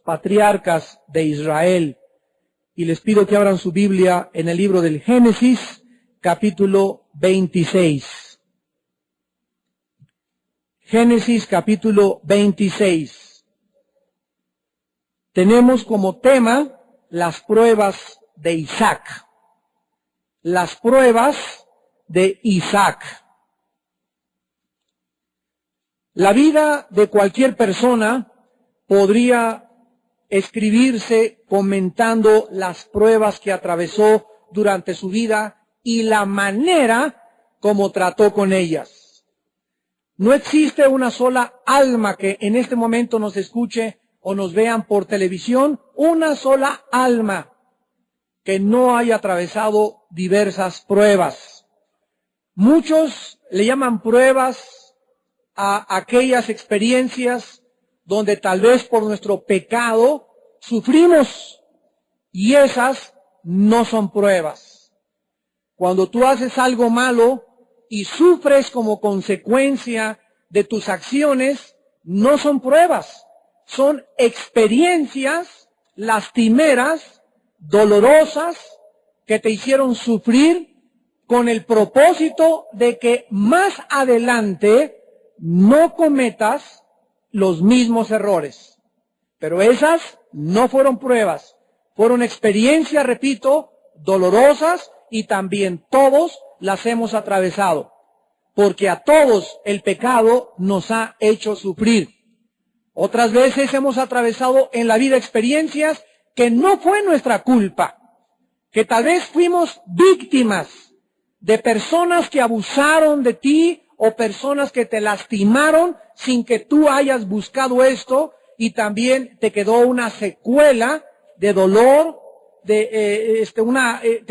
patriarcas de Israel. Y les pido que abran su Biblia en el libro del Génesis, capítulo 26. Génesis, capítulo 26. Tenemos como tema las pruebas de Isaac. Las pruebas de Isaac. La vida de cualquier persona podría escribirse comentando las pruebas que atravesó durante su vida y la manera como trató con ellas. No existe una sola alma que en este momento nos escuche o nos vean por televisión, una sola alma que no haya atravesado diversas pruebas. Muchos le llaman pruebas a aquellas experiencias donde tal vez por nuestro pecado sufrimos, y esas no son pruebas. Cuando tú haces algo malo y sufres como consecuencia de tus acciones, no son pruebas, son experiencias lastimeras, dolorosas, que te hicieron sufrir con el propósito de que más adelante no cometas los mismos errores. Pero esas no fueron pruebas, fueron experiencias, repito, dolorosas, y también todos las hemos atravesado, porque a todos el pecado nos ha hecho sufrir. Otras veces hemos atravesado en la vida experiencias que no fue nuestra culpa, que tal vez fuimos víctimas de personas que abusaron de ti o personas que te lastimaron sin que tú hayas buscado esto, y también te quedó una secuela de dolor, te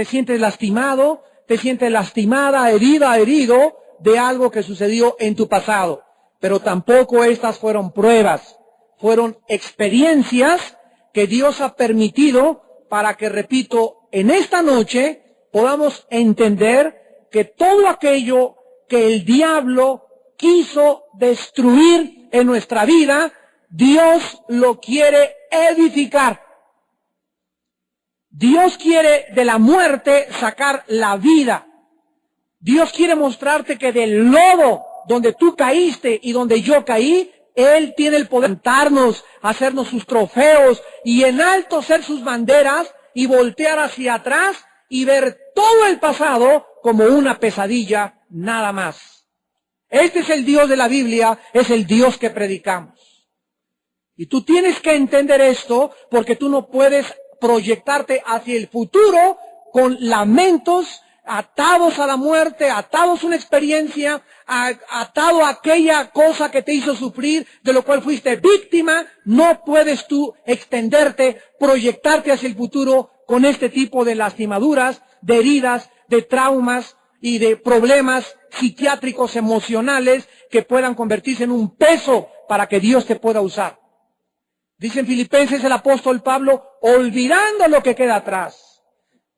sientes lastimado, te sientes lastimada, herida, herido de algo que sucedió en tu pasado. Pero tampoco estas fueron pruebas, fueron experiencias que Dios ha permitido para que, repito, en esta noche podamos entender que todo aquello que el diablo quiso destruir en nuestra vida, Dios lo quiere edificar. Dios quiere de la muerte sacar la vida. Dios quiere mostrarte que del lodo donde tú caíste y donde yo caí, Él tiene el poder de levantarnos, hacernos sus trofeos y en alto ser sus banderas y voltear hacia atrás y ver todo el pasado como una pesadilla nada más. Este es el Dios de la Biblia, es el Dios que predicamos. Y tú tienes que entender esto, porque tú no puedes proyectarte hacia el futuro con lamentos, atados a la muerte, atados a una experiencia, atado a aquella cosa que te hizo sufrir, de lo cual fuiste víctima. No puedes tú extenderte, proyectarte hacia el futuro con este tipo de lastimaduras, de heridas, de traumas y de problemas psiquiátricos emocionales que puedan convertirse en un peso para que Dios te pueda usar. Dice en Filipenses el apóstol Pablo, olvidando lo que queda atrás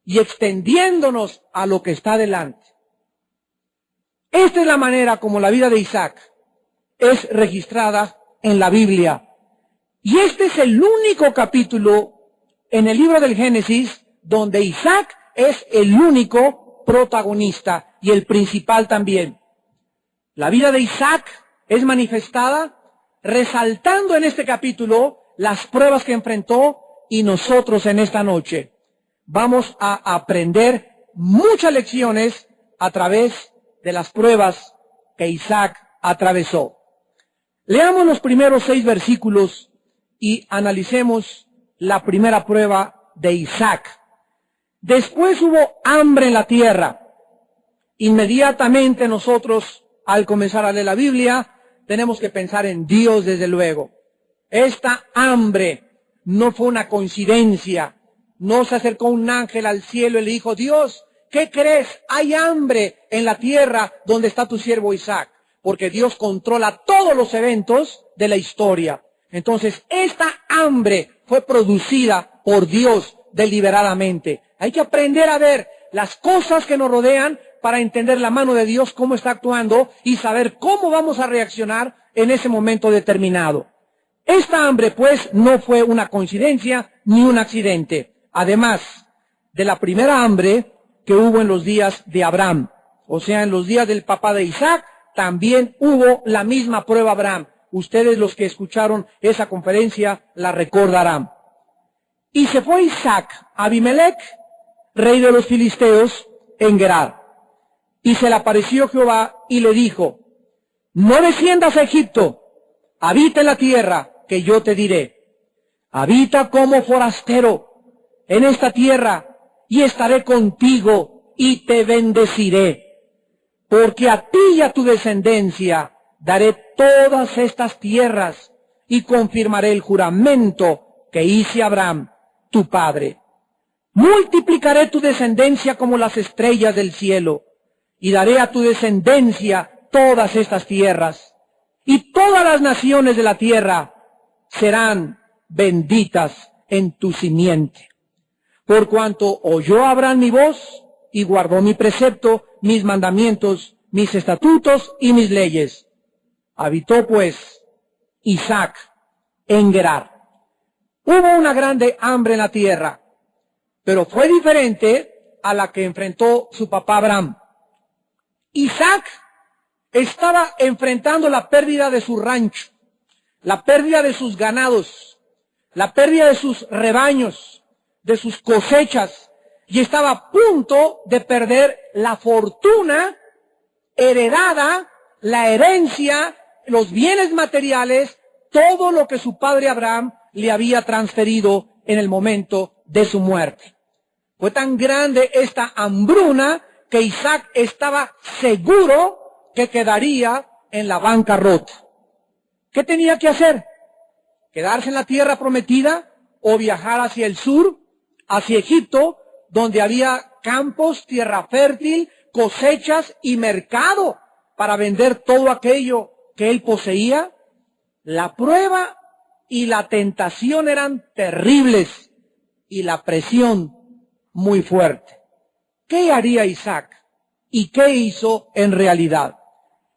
y extendiéndonos a lo que está delante. Esta es la manera como la vida de Isaac es registrada en la Biblia. Y este es el único capítulo en el libro del Génesis donde Isaac es el único protagonista y el principal también. La vida de Isaac es manifestada resaltando en este capítulo las pruebas que enfrentó, y nosotros en esta noche vamos a aprender muchas lecciones a través de las pruebas que Isaac atravesó. Leamos los primeros 6 versículos y analicemos la primera prueba de Isaac. Después hubo hambre en la tierra. Inmediatamente nosotros, al comenzar a leer la Biblia, tenemos que pensar en Dios, desde luego. Esta hambre no fue una coincidencia. No se acercó un ángel al cielo y le dijo, Dios, ¿qué crees? Hay hambre en la tierra donde está tu siervo Isaac. Porque Dios controla todos los eventos de la historia. Entonces, esta hambre fue producida por Dios deliberadamente. Hay que aprender a ver las cosas que nos rodean para entender la mano de Dios, cómo está actuando, y saber cómo vamos a reaccionar en ese momento determinado. Esta hambre, pues, no fue una coincidencia ni un accidente. Además de la primera hambre que hubo en los días de Abraham, o sea, en los días del papá de Isaac, también hubo la misma prueba Abraham. Ustedes, los que escucharon esa conferencia, la recordarán. Y se fue Isaac a Abimelech, rey de los filisteos, en Gerar. Y se le apareció Jehová y le dijo: no desciendas a Egipto, habita en la tierra que yo te diré. Habita como forastero en esta tierra, y estaré contigo y te bendeciré. Porque a ti y a tu descendencia daré todas estas tierras, y confirmaré el juramento que hice a Abraham, tu padre. Multiplicaré tu descendencia como las estrellas del cielo, y daré a tu descendencia todas estas tierras, y todas las naciones de la tierra serán benditas en tu simiente. Por cuanto oyó Abraham mi voz, y guardó mi precepto, mis mandamientos, mis estatutos y mis leyes. Habitó pues Isaac en Gerar. Hubo una grande hambre en la tierra, pero fue diferente a la que enfrentó su papá Abraham. Isaac estaba enfrentando la pérdida de su rancho, la pérdida de sus ganados, la pérdida de sus rebaños, de sus cosechas, y estaba a punto de perder la fortuna heredada, la herencia, los bienes materiales, todo lo que su padre Abraham le había transferido en el momento de su muerte. Fue tan grande esta hambruna que Isaac estaba seguro que quedaría en la bancarrota. ¿Qué tenía que hacer? ¿Quedarse en la tierra prometida o viajar hacia el sur, hacia Egipto, donde había campos, tierra fértil, cosechas y mercado para vender todo aquello que él poseía? La prueba y la tentación eran terribles y la presión muy fuerte. ¿Qué haría Isaac? ¿Y qué hizo en realidad?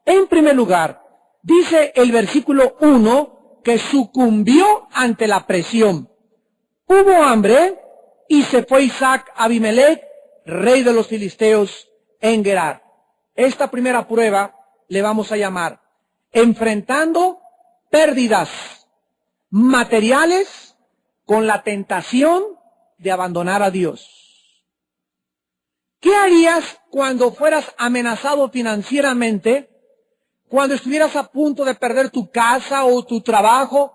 En primer lugar, dice el versículo 1 que sucumbió ante la presión. Hubo hambre y se fue Isaac a Abimelech, rey de los filisteos, en Gerar. Esta primera prueba le vamos a llamar enfrentando pérdidas materiales con la tentación de abandonar a Dios. ¿Qué harías cuando fueras amenazado financieramente, cuando estuvieras a punto de perder tu casa o tu trabajo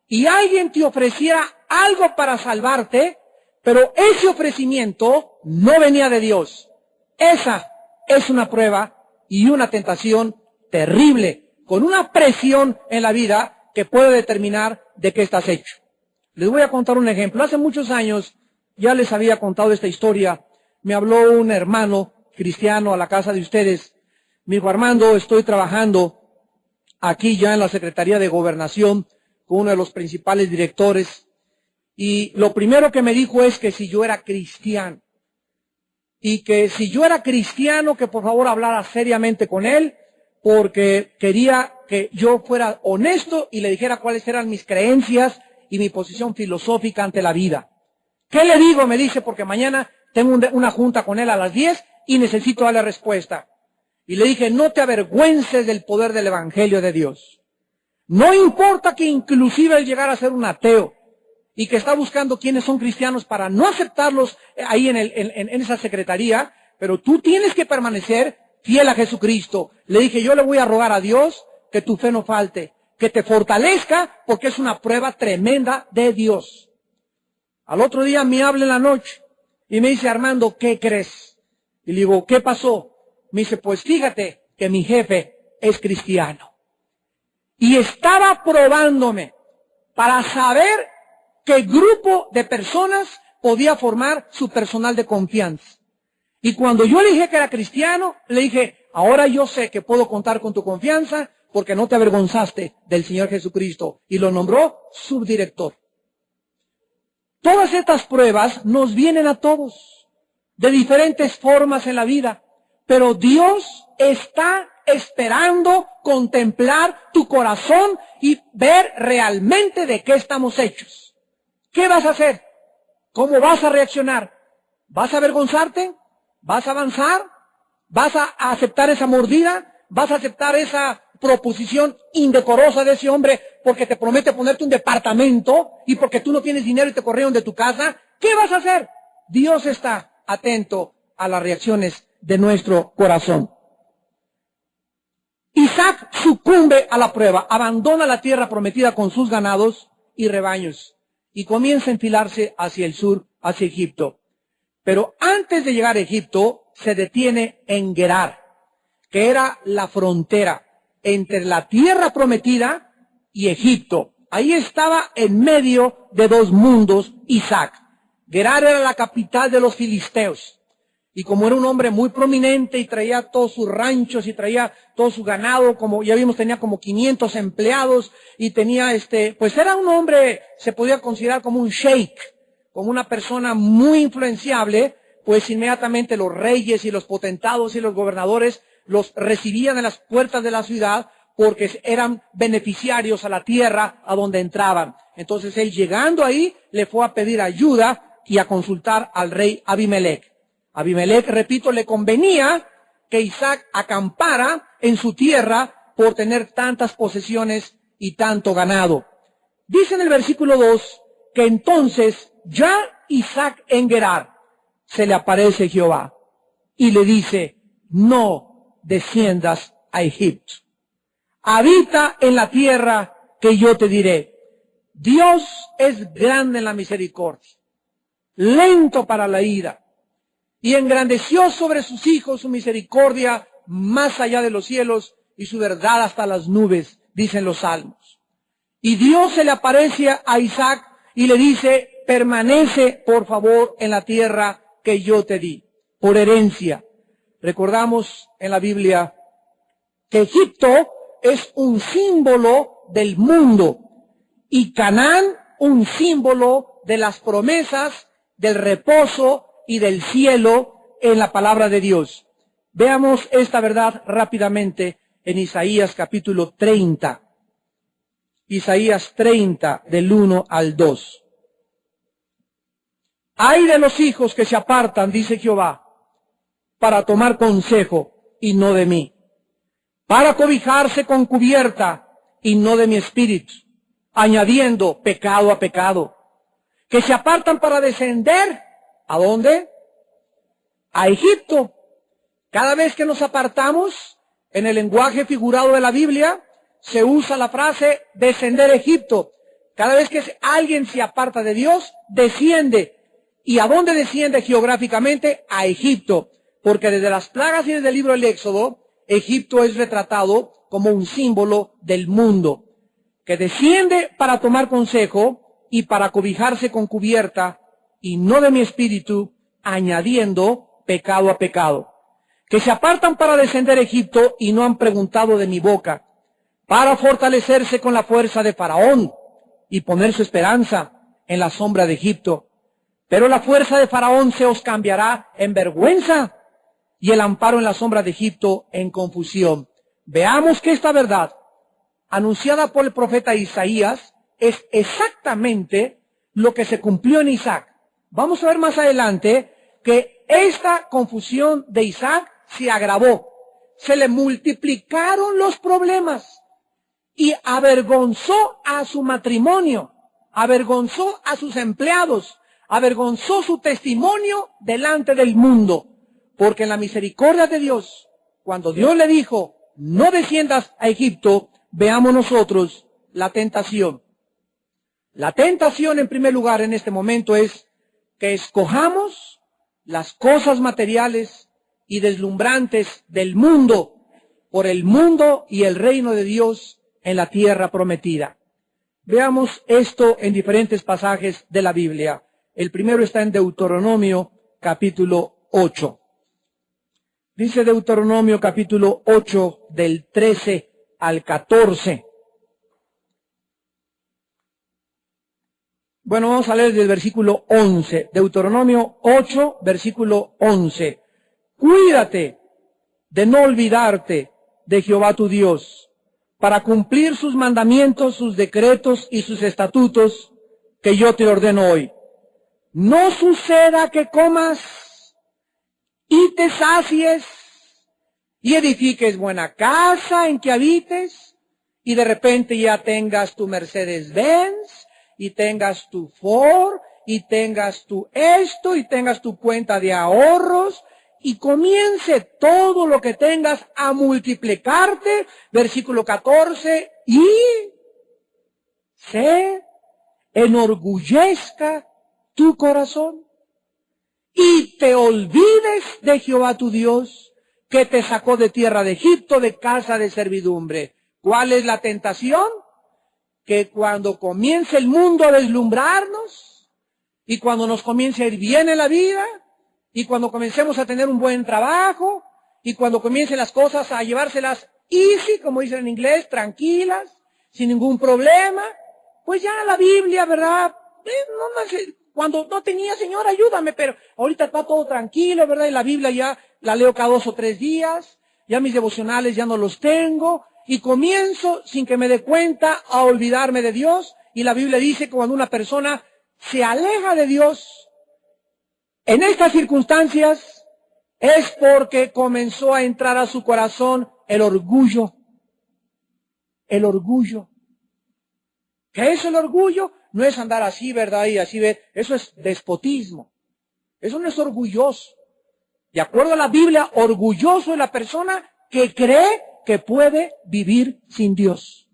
y alguien te ofreciera algo para salvarte, pero ese ofrecimiento no venía de Dios? Esa es una prueba y una tentación terrible, con una presión en la vida que puede determinar de qué estás hecho. Les voy a contar un ejemplo. Hace muchos años, ya les había contado esta historia, me habló un hermano cristiano a la casa de ustedes. Me dijo: Armando, estoy trabajando aquí ya en la Secretaría de Gobernación con uno de los principales directores, y lo primero que me dijo es que si yo era cristiano, y que si yo era cristiano, que por favor hablara seriamente con él, porque quería que yo fuera honesto y le dijera cuáles eran mis creencias y mi posición filosófica ante la vida. ¿Qué le digo? Me dice, porque mañana tengo una junta con él a las 10 y necesito darle respuesta. Y le dije: no te avergüences del poder del Evangelio de Dios. No importa que inclusive él llegara a ser un ateo y que está buscando quiénes son cristianos para no aceptarlos ahí en esa secretaría, pero tú tienes que permanecer fiel a Jesucristo. Le dije: yo le voy a rogar a Dios que tu fe no falte, que te fortalezca, porque es una prueba tremenda de Dios. Al otro día me habla en la noche y me dice: Armando, ¿qué crees? Y le digo: ¿qué pasó? Me dice: pues fíjate que mi jefe es cristiano. Y estaba probándome para saber qué grupo de personas podía formar su personal de confianza. Y cuando yo le dije que era cristiano, le dije: ahora yo sé que puedo contar con tu confianza porque no te avergonzaste del Señor Jesucristo. Y lo nombró subdirector. Todas estas pruebas nos vienen a todos, de diferentes formas en la vida, pero Dios está esperando contemplar tu corazón y ver realmente de qué estamos hechos. ¿Qué vas a hacer? ¿Cómo vas a reaccionar? ¿Vas a avergonzarte? ¿Vas a avanzar? ¿Vas a aceptar esa mordida? ¿Vas a aceptar esa proposición indecorosa de ese hombre porque te promete ponerte un departamento y porque tú no tienes dinero y te corrieron de tu casa? ¿Qué vas a hacer? Dios está atento a las reacciones de nuestro corazón. Isaac sucumbe a la prueba, abandona la tierra prometida con sus ganados y rebaños y comienza a enfilarse hacia el sur, hacia Egipto. Pero antes de llegar a Egipto, se detiene en Gerar, que era la frontera entre la tierra prometida y Egipto. Ahí estaba en medio de dos mundos Isaac. Gerar era la capital de los filisteos. Y como era un hombre muy prominente y traía todos sus ranchos y traía todo su ganado, como ya vimos, tenía como 500 empleados y tenía pues era un hombre, se podía considerar como un sheik, como una persona muy influenciable, pues inmediatamente los reyes y los potentados y los gobernadores los recibían en las puertas de la ciudad porque eran beneficiarios a la tierra a donde entraban. Entonces él, llegando ahí, le fue a pedir ayuda y a consultar al rey Abimelech. Abimelech, repito, le convenía que Isaac acampara en su tierra por tener tantas posesiones y tanto ganado. Dice en el versículo 2 que entonces ya Isaac en Gerar se le aparece Jehová y le dice: no desciendas a Egipto. Habita en la tierra que yo te diré. Dios es grande en la misericordia, lento para la ira, y engrandeció sobre sus hijos su misericordia más allá de los cielos y su verdad hasta las nubes, dicen los salmos. Y Dios se le aparece a Isaac y le dice: permanece por favor en la tierra que yo te di, por herencia. Recordamos en la Biblia que Egipto es un símbolo del mundo y Canaán un símbolo de las promesas, del reposo y del cielo en la palabra de Dios. Veamos esta verdad rápidamente en Isaías capítulo 30. Isaías 30 del 1 al 2. Ay de los hijos que se apartan, dice Jehová, para tomar consejo y no de mí, para cobijarse con cubierta y no de mi espíritu, añadiendo pecado a pecado, que se apartan para descender, ¿a dónde? A Egipto. Cada vez que nos apartamos, en el lenguaje figurado de la Biblia, se usa la frase descender a Egipto. Cada vez que alguien se aparta de Dios, desciende. ¿Y a dónde desciende geográficamente? A Egipto. Porque desde las plagas y desde el libro del Éxodo, Egipto es retratado como un símbolo del mundo, que desciende para tomar consejo y para cobijarse con cubierta, y no de mi espíritu, añadiendo pecado a pecado. Que se apartan para descender a Egipto y no han preguntado de mi boca, para fortalecerse con la fuerza de Faraón y poner su esperanza en la sombra de Egipto. Pero la fuerza de Faraón se os cambiará en vergüenza y el amparo en la sombra de Egipto en confusión. Veamos que esta verdad, anunciada por el profeta Isaías, es exactamente lo que se cumplió en Isaac. Vamos a ver más adelante que esta confusión de Isaac se agravó. Se le multiplicaron los problemas y avergonzó a su matrimonio, avergonzó a sus empleados, avergonzó su testimonio delante del mundo. Porque en la misericordia de Dios, cuando Dios le dijo, no desciendas a Egipto, veamos nosotros la tentación. La tentación, en primer lugar, en este momento es que escojamos las cosas materiales y deslumbrantes del mundo por el mundo y el reino de Dios en la tierra prometida. Veamos esto en diferentes pasajes de la Biblia. El primero está en Deuteronomio capítulo 8. Dice Deuteronomio capítulo 8 del 13 al 14. Bueno, vamos a leer del versículo 11. Deuteronomio 8, versículo 11. Cuídate de no olvidarte de Jehová tu Dios, para cumplir sus mandamientos, sus decretos y sus estatutos que yo te ordeno hoy. No suceda que comas y te sacies y edifiques buena casa en que habites y de repente ya tengas tu Mercedes-Benz y tengas tu Ford y tengas tu esto y tengas tu cuenta de ahorros y comience todo lo que tengas a multiplicarte. Versículo 14, y se enorgullezca tu corazón y te olvides de Jehová tu Dios, que te sacó de tierra de Egipto, de casa de servidumbre. ¿Cuál es la tentación? Que cuando comience el mundo a deslumbrarnos, y cuando nos comience a ir bien en la vida, y cuando comencemos a tener un buen trabajo, y cuando comiencen las cosas a llevárselas easy, como dicen en inglés, tranquilas, sin ningún problema, pues ya la Biblia, ¿verdad? Cuando no tenía, Señor, ayúdame, pero ahorita está todo tranquilo, ¿verdad? Y la Biblia ya la leo cada 2 o 3 días, ya mis devocionales ya no los tengo, y comienzo, sin que me dé cuenta, a olvidarme de Dios. Y la Biblia dice que cuando una persona se aleja de Dios, en estas circunstancias, es porque comenzó a entrar a su corazón el orgullo. El orgullo. ¿Qué es el orgullo? No es andar así, ¿verdad? Y así ver. Eso es despotismo. Eso no es orgulloso. De acuerdo a la Biblia, orgulloso es la persona que cree que puede vivir sin Dios.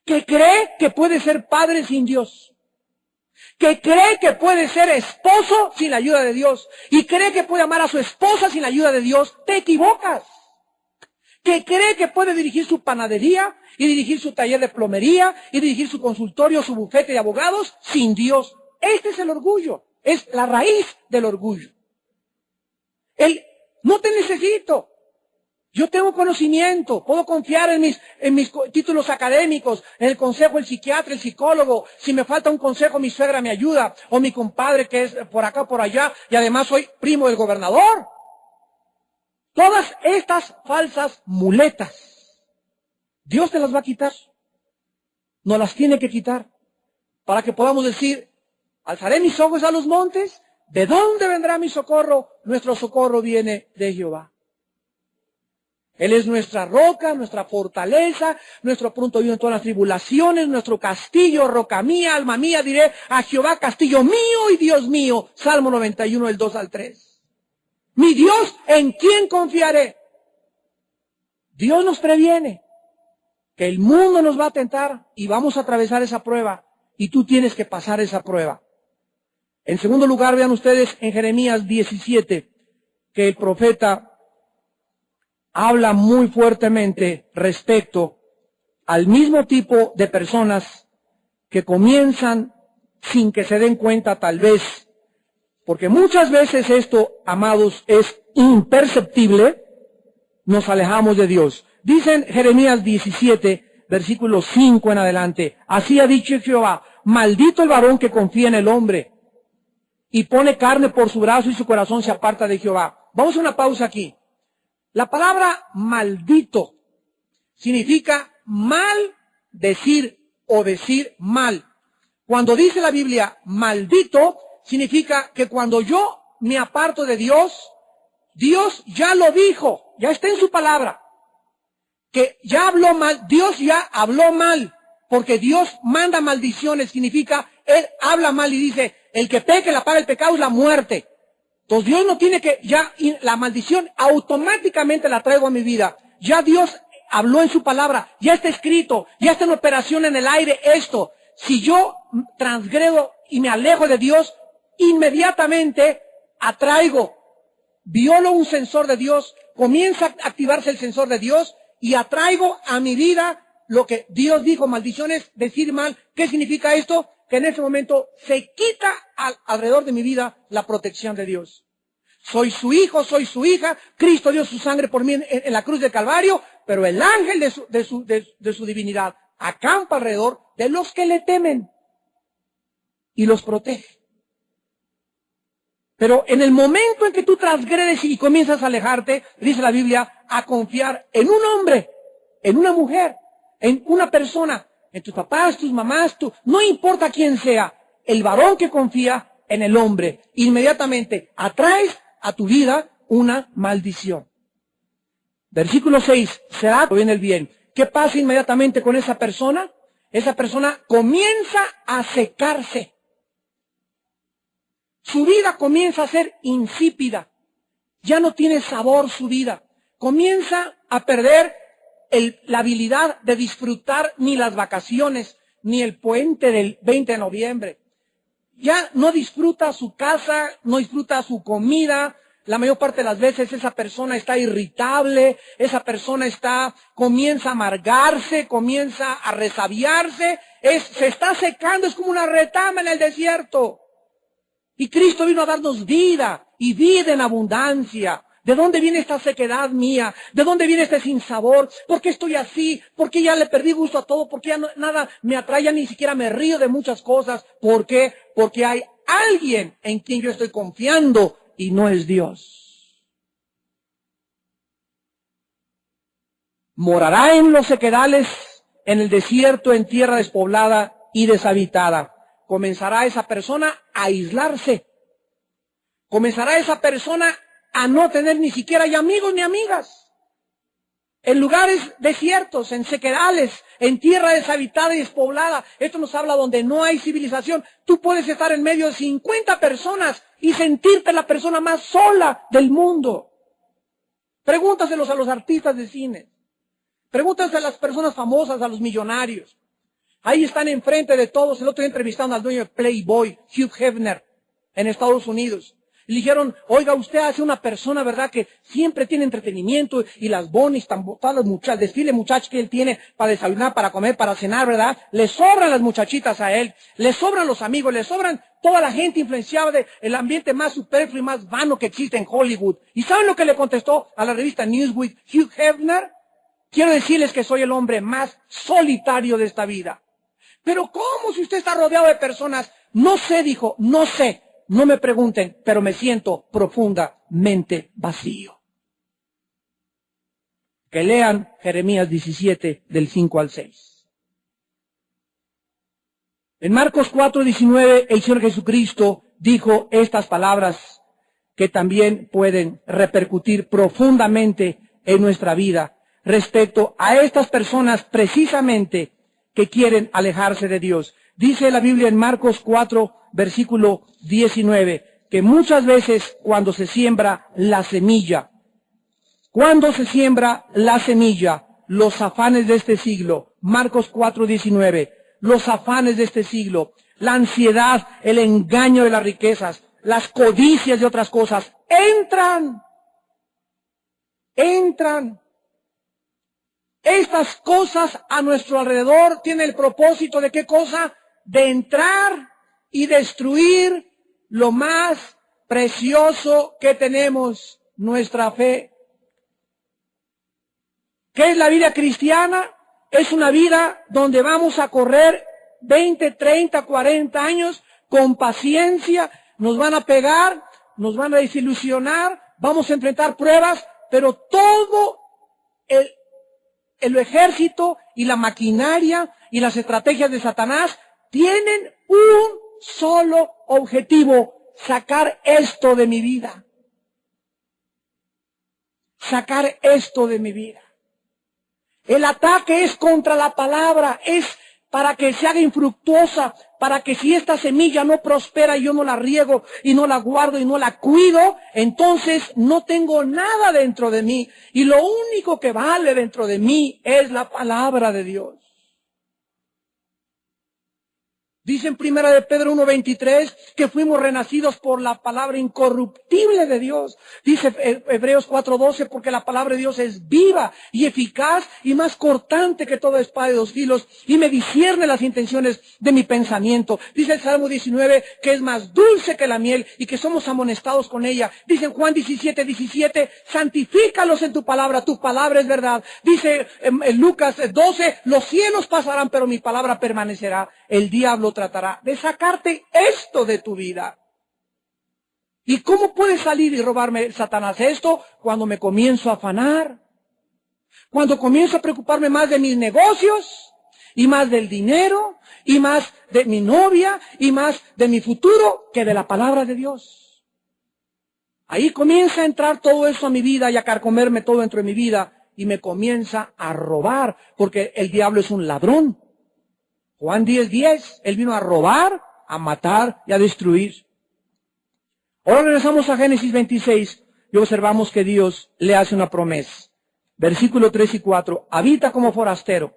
Que cree que puede ser padre sin Dios. Que cree que puede ser esposo sin la ayuda de Dios. Y cree que puede amar a su esposa sin la ayuda de Dios. Te equivocas. Que cree que puede dirigir su panadería y dirigir su taller de plomería y dirigir su consultorio, su bufete de abogados sin Dios. Este es el orgullo. Es la raíz del orgullo. No te necesito. Yo tengo conocimiento, puedo confiar en mis títulos académicos, en el consejo del psiquiatra, el psicólogo. Si me falta un consejo, mi suegra me ayuda, o mi compadre que es por acá o por allá, y además soy primo del gobernador. Todas estas falsas muletas, Dios te las va a quitar. Nos las tiene que quitar, para que podamos decir, alzaré mis ojos a los montes, ¿de dónde vendrá mi socorro? Nuestro socorro viene de Jehová. Él es nuestra roca, nuestra fortaleza, nuestro pronto ayuda en todas las tribulaciones, nuestro castillo, roca mía, alma mía, diré a Jehová, castillo mío y Dios mío. Salmo 91, del 2 al 3. Mi Dios, ¿en quién confiaré? Dios nos previene que el mundo nos va a tentar y vamos a atravesar esa prueba y tú tienes que pasar esa prueba. En segundo lugar, vean ustedes en Jeremías 17 que el profeta habla muy fuertemente respecto al mismo tipo de personas que comienzan sin que se den cuenta tal vez, porque muchas veces esto, amados, es imperceptible, nos alejamos de Dios. Dicen Jeremías 17, versículo 5 en adelante, así ha dicho Jehová, maldito el varón que confía en el hombre y pone carne por su brazo y su corazón se aparta de Jehová. Vamos a una pausa aquí. La palabra maldito significa mal decir o decir mal. Cuando dice la Biblia maldito, significa que cuando yo me aparto de Dios, Dios ya lo dijo, ya está en su palabra, que ya habló mal, Dios ya habló mal, porque Dios manda maldiciones, significa, Él habla mal y dice, el que peque, la paga el pecado es la muerte. Entonces Dios no tiene que, ya la maldición automáticamente la traigo a mi vida. Ya Dios habló en su palabra, ya está escrito, ya está en operación en el aire esto. Si yo transgredo y me alejo de Dios, inmediatamente atraigo, violo un sensor de Dios, comienza a activarse el sensor de Dios y atraigo a mi vida lo que Dios dijo, maldiciones, decir mal. ¿Qué significa esto? Que en ese momento se quita alrededor de mi vida la protección de Dios. Soy su hijo, soy su hija, Cristo dio su sangre por mí en la cruz del Calvario, pero el ángel de su divinidad acampa alrededor de los que le temen y los protege. Pero en el momento en que tú transgredes y comienzas a alejarte, dice la Biblia, a confiar en un hombre, en una mujer, en una persona, en tus papás, tus mamás, no importa quién sea, el varón que confía en el hombre, inmediatamente atraes a tu vida una maldición. Versículo 6, será bien el bien. ¿Qué pasa inmediatamente con esa persona? Esa persona comienza a secarse. Su vida comienza a ser insípida. Ya no tiene sabor su vida. Comienza a perder la habilidad de disfrutar ni las vacaciones, ni el puente del 20 de noviembre. Ya no disfruta su casa, no disfruta su comida. La mayor parte de las veces esa persona está irritable, esa persona comienza a amargarse, comienza a resabiarse, se está secando, es como una retama en el desierto. Y Cristo vino a darnos vida, y vida en abundancia. ¿De dónde viene esta sequedad mía? ¿De dónde viene este sinsabor? ¿Por qué estoy así? ¿Por qué ya le perdí gusto a todo? ¿Por qué ya nada me atrae? Ya ni siquiera me río de muchas cosas. ¿Por qué? Porque hay alguien en quien yo estoy confiando y no es Dios. Morará en los sequedales, en el desierto, en tierra despoblada y deshabitada. Comenzará esa persona a aislarse. Comenzará esa persona a no tener ni siquiera ya amigos ni amigas. En lugares desiertos, en sequedales, en tierra deshabitada y despoblada. Esto nos habla donde no hay civilización. Tú puedes estar en medio de 50 personas y sentirte la persona más sola del mundo. Pregúntaselos a los artistas de cine. Pregúntaselo a las personas famosas, a los millonarios. Ahí están enfrente de todos. El otro día entrevistaron al dueño de Playboy, Hugh Hefner, en Estados Unidos. Y le dijeron, oiga, usted hace una persona, ¿verdad?, que siempre tiene entretenimiento y las bonis, todas las muchachas, desfile muchachos que él tiene para desayunar, para comer, para cenar, ¿verdad? Le sobran las muchachitas a él, le sobran los amigos, le sobran toda la gente influenciada del ambiente más superfluo y más vano que existe en Hollywood. ¿Y saben lo que le contestó a la revista Newsweek Hugh Hefner? Quiero decirles que soy el hombre más solitario de esta vida. Pero ¿cómo si usted está rodeado de personas? No sé, dijo, no sé. No me pregunten, pero me siento profundamente vacío. Que lean Jeremías 17, del 5 al 6. En Marcos 4:19, el Señor Jesucristo dijo estas palabras que también pueden repercutir profundamente en nuestra vida respecto a estas personas precisamente que quieren alejarse de Dios. Dice la Biblia en Marcos 4, versículo 19, que muchas veces cuando se siembra la semilla, los afanes de este siglo, Marcos 4, 19, los afanes de este siglo, la ansiedad, el engaño de las riquezas, las codicias de otras cosas, entran. Estas cosas a nuestro alrededor tienen el propósito de ¿qué cosa? De entrar y destruir lo más precioso que tenemos, nuestra fe. ¿Qué es la vida cristiana? Es una vida donde vamos a correr 20, 30, 40 años con paciencia, nos van a pegar, nos van a desilusionar, vamos a enfrentar pruebas, pero todo el ejército y la maquinaria y las estrategias de Satanás tienen un solo objetivo: sacar esto de mi vida. Sacar esto de mi vida. El ataque es contra la palabra, es para que se haga infructuosa, para que si esta semilla no prospera y yo no la riego y no la guardo y no la cuido, entonces no tengo nada dentro de mí. Y lo único que vale dentro de mí es la palabra de Dios. Dice en Primera de Pedro 1:23 que fuimos renacidos por la palabra incorruptible de Dios. Dice Hebreos 4:12 porque la palabra de Dios es viva y eficaz y más cortante que toda espada de dos filos y me discierne las intenciones de mi pensamiento. Dice el Salmo 19 que es más dulce que la miel y que somos amonestados con ella. Dice en Juan 17:17 santifícalos en tu palabra es verdad. Dice en Lucas 12 los cielos pasarán pero mi palabra permanecerá. El diablo tratará de sacarte esto de tu vida. ¿Y cómo puede salir y robarme Satanás esto? Cuando me comienzo a afanar, Cuando comienzo a preocuparme más de mis negocios, y más del dinero, y más de mi novia, y más de mi futuro, que de la palabra de Dios. Ahí comienza a entrar todo eso a mi vida y a carcomerme todo dentro de mi vida, y me comienza a robar, porque el diablo es un ladrón. Juan 10:10, él vino a robar, a matar y a destruir. Ahora regresamos a Génesis 26 y observamos que Dios le hace una promesa. Versículos 3 y 4, habita como forastero